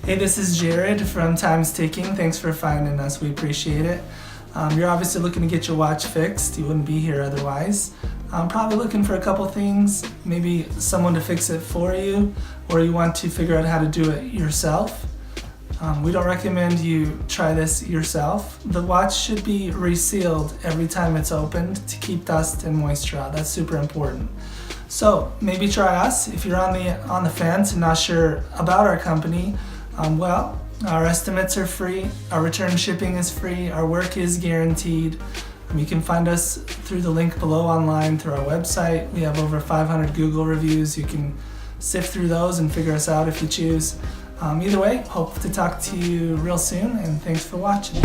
Hey, this is Jared from Time's Ticking. Thanks for finding us. We appreciate it. You're obviously looking to get your watch fixed. You wouldn't be here otherwise. Probably looking for a couple things, maybe someone to fix it for you, or you want to figure out how to do it yourself. We don't recommend you try this yourself. The watch should be resealed every time it's opened to keep dust and moisture out. That's super important. So maybe try us. If you're on the fence and not sure about our company, our estimates are free, our return shipping is free, our work is guaranteed. You can find us through the link below online through our website. We have over 500 Google reviews. You can sift through those and figure us out if you choose. Either way, hope to talk to you real soon, and thanks for watching.